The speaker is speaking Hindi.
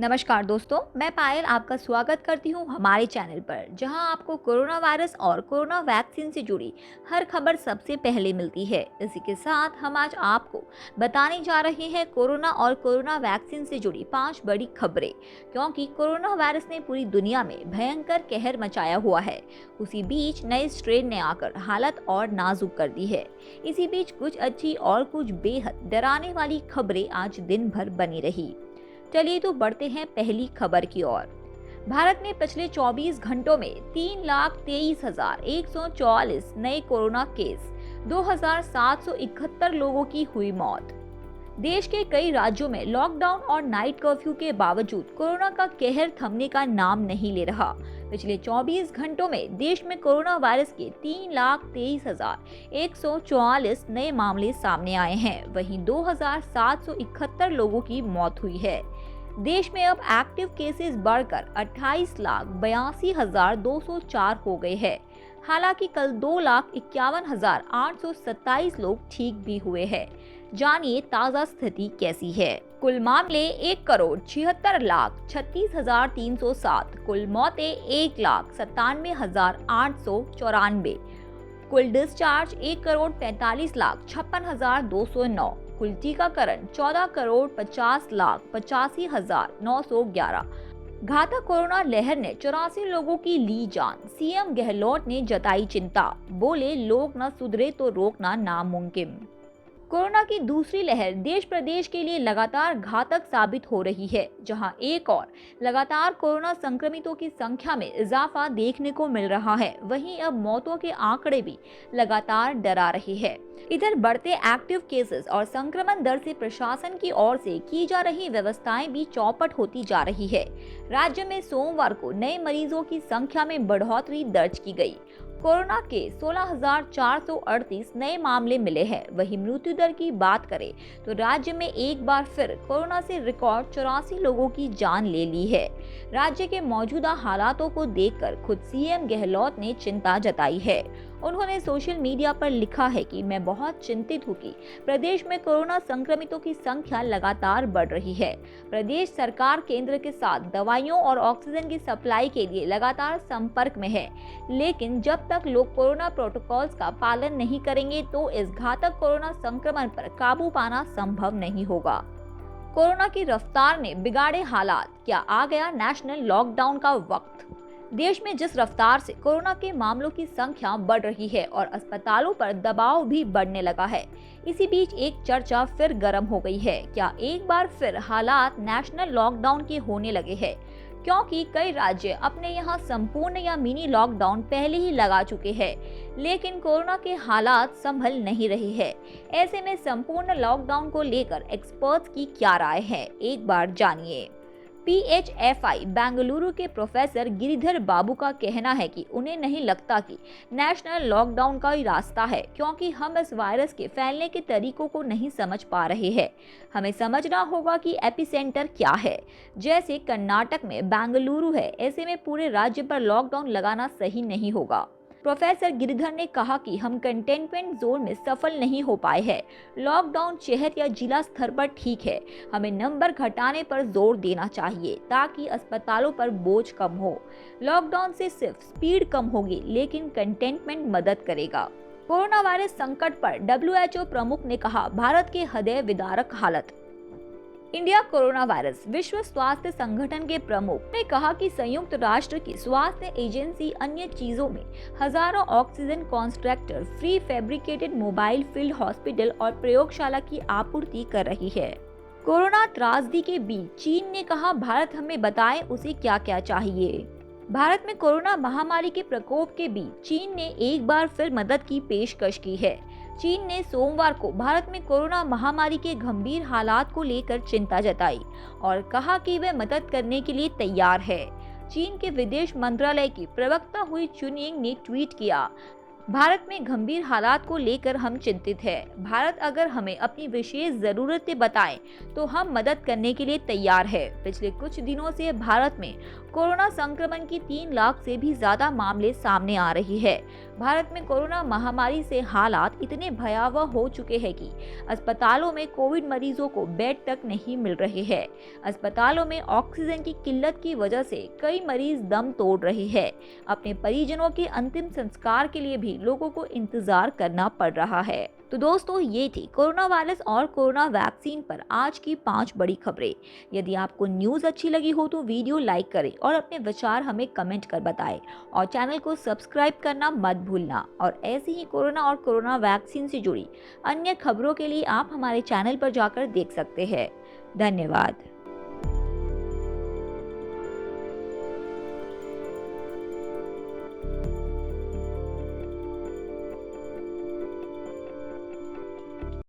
नमस्कार दोस्तों, मैं पायल आपका स्वागत करती हूँ हमारे चैनल पर, जहां आपको कोरोना वायरस और कोरोना वैक्सीन से जुड़ी हर खबर सबसे पहले मिलती है। इसी के साथ हम आज आपको बताने जा रहे हैं कोरोना और कोरोना वैक्सीन से जुड़ी 5 बड़ी खबरें, क्योंकि कोरोना वायरस ने पूरी दुनिया में भयंकर कहर मचाया हुआ है। उसी बीच नए स्ट्रेन ने आकर हालत और नाजुक कर दी है। इसी बीच कुछ अच्छी और कुछ बेहद डराने वाली खबरें आज दिन भर बनी रही। चलिए तो बढ़ते हैं पहली खबर की ओर। भारत में पिछले 24 घंटों में 3,23,144 नए कोरोना केस, 2,771 लोगों की हुई मौत। देश के कई राज्यों में लॉकडाउन और नाइट कर्फ्यू के बावजूद कोरोना का कहर थमने का नाम नहीं ले रहा। पिछले 24 घंटों में देश में कोरोना वायरस के 3,23,144 नए मामले सामने आए हैं। वहीं 2,771 लोगों की मौत हुई है। देश में अब एक्टिव केसेस बढ़कर 28,82,204 हो गए हैं। हालांकि कल 2,51,827 लोग ठीक भी हुए हैं। जानिए ताज़ा स्थिति कैसी है। कुल मामले 1,76,36,307, कुल मौतें 1,97,894, कुल डिस्चार्ज 1,45,56,209, कुल टीकाकरण 14,50,85,911। घातक कोरोना लहर ने 84 लोगों की ली जान। सीएम गहलोत ने जताई चिंता, बोले लोग न सुधरे तो रोकना नामुमकिन। कोरोना की दूसरी लहर देश प्रदेश के लिए लगातार घातक साबित हो रही है, जहां एक और लगातार कोरोना संक्रमितों की संख्या में इजाफा देखने को मिल रहा है। वहीं अब मौतों के आंकड़े भी लगातार डरा रहे हैं। इधर बढ़ते एक्टिव केसेस और संक्रमण दर से प्रशासन की ओर से की जा रही व्यवस्थाएं भी चौपट होती जा रही है। राज्य में सोमवार को नए मरीजों की संख्या में बढ़ोतरी दर्ज की गई। कोरोना के 16,438 नए मामले मिले हैं। वहीं मृत्यु दर की बात करें तो राज्य में एक बार फिर कोरोना से रिकॉर्ड 84 लोगों की जान ले ली है। राज्य के मौजूदा हालातों को देखकर खुद सीएम गहलोत ने चिंता जताई है। उन्होंने सोशल मीडिया पर लिखा है कि मैं बहुत चिंतित हूँ कि प्रदेश में कोरोना संक्रमितों की संख्या लगातार बढ़ रही है। प्रदेश सरकार केंद्र के साथ दवाइयों और ऑक्सीजन की सप्लाई के लिए लगातार संपर्क में है, लेकिन जब तक लोग कोरोना प्रोटोकॉल्स का पालन नहीं करेंगे तो इस घातक कोरोना संक्रमण पर काबू पाना संभव नहीं होगा। कोरोना की रफ्तार ने बिगाड़े हालात, क्या आ गया नेशनल लॉकडाउन का वक्त। देश में जिस रफ्तार से कोरोना के मामलों की संख्या बढ़ रही है और अस्पतालों पर दबाव भी बढ़ने लगा है, इसी बीच एक चर्चा फिर गर्म हो गई है। क्या एक बार फिर हालात नेशनल लॉकडाउन के होने लगे हैं, क्योंकि कई राज्य अपने यहाँ संपूर्ण या मिनी लॉकडाउन पहले ही लगा चुके हैं, लेकिन कोरोना के हालात संभल नहीं रहे हैं। ऐसे में संपूर्ण लॉकडाउन को लेकर एक्सपर्ट्स की क्या राय है, एक बार जानिए। PHFI बेंगलुरु के प्रोफेसर गिरिधर बाबू का कहना है कि उन्हें नहीं लगता कि नेशनल लॉकडाउन का ही रास्ता है, क्योंकि हम इस वायरस के फैलने के तरीकों को नहीं समझ पा रहे हैं। हमें समझना होगा कि एपिसेंटर क्या है। जैसे कर्नाटक में बेंगलुरु है, ऐसे में पूरे राज्य पर लॉकडाउन लगाना सही नहीं होगा। प्रोफेसर गिरिधर ने कहा कि हम कंटेनमेंट जोन में सफल नहीं हो पाए हैं। लॉकडाउन शहर या जिला स्तर पर ठीक है, हमें नंबर घटाने पर जोर देना चाहिए ताकि अस्पतालों पर बोझ कम हो। लॉकडाउन से सिर्फ स्पीड कम होगी, लेकिन कंटेनमेंट मदद करेगा। कोरोना वायरस संकट पर WHO प्रमुख ने कहा, भारत के हृदय विदारक हालत। India corona virus. विश्व स्वास्थ्य संगठन के प्रमुख ने कहा कि संयुक्त राष्ट्र की स्वास्थ्य एजेंसी अन्य चीजों में हजारों oxygen constructor, free fabricated mobile field hospital और प्रयोगशाला की आपूर्ति कर रही है। कोरोना त्रासदी के बीच चीन ने कहा, भारत हमें बताए उसे क्या क्या चाहिए। भारत में कोरोना महामारी के प्रकोप के बीच चीन ने एक बार फिर मदद की पेशकश की है। चीन ने सोमवार को भारत में कोरोना महामारी के गंभीर हालात को लेकर चिंता जताई और कहा कि वह मदद करने के लिए तैयार है। चीन के विदेश मंत्रालय की प्रवक्ता हुई चुनिंग ने ट्वीट किया, भारत में गंभीर हालात को लेकर हम चिंतित हैं। भारत अगर हमें अपनी विशेष जरूरतें बताएं तो हम मदद करने के लिए तैयार है। पिछले कुछ दिनों से भारत में कोरोना संक्रमण की 3 लाख से भी ज्यादा मामले सामने आ रही है। भारत में कोरोना महामारी से हालात इतने भयावह हो चुके हैं कि अस्पतालों में कोविड मरीजों को बेड तक नहीं मिल रहे हैं। अस्पतालों में ऑक्सीजन की किल्लत की वजह से कई मरीज दम तोड़ रहे हैं। अपने परिजनों के अंतिम संस्कार के लिए भी लोगों को इंतजार करना पड़ रहा है। तो दोस्तों, ये थी कोरोना वायरस और कोरोना वैक्सीन पर आज की 5 बड़ी खबरें। यदि आपको न्यूज़ अच्छी लगी हो तो वीडियो लाइक करें और अपने विचार हमें कमेंट कर बताएं और चैनल को सब्सक्राइब करना मत भूलना। और ऐसे ही कोरोना और कोरोना वैक्सीन से जुड़ी अन्य खबरों के लिए आप हमारे चैनल पर जाकर देख सकते हैं। धन्यवाद।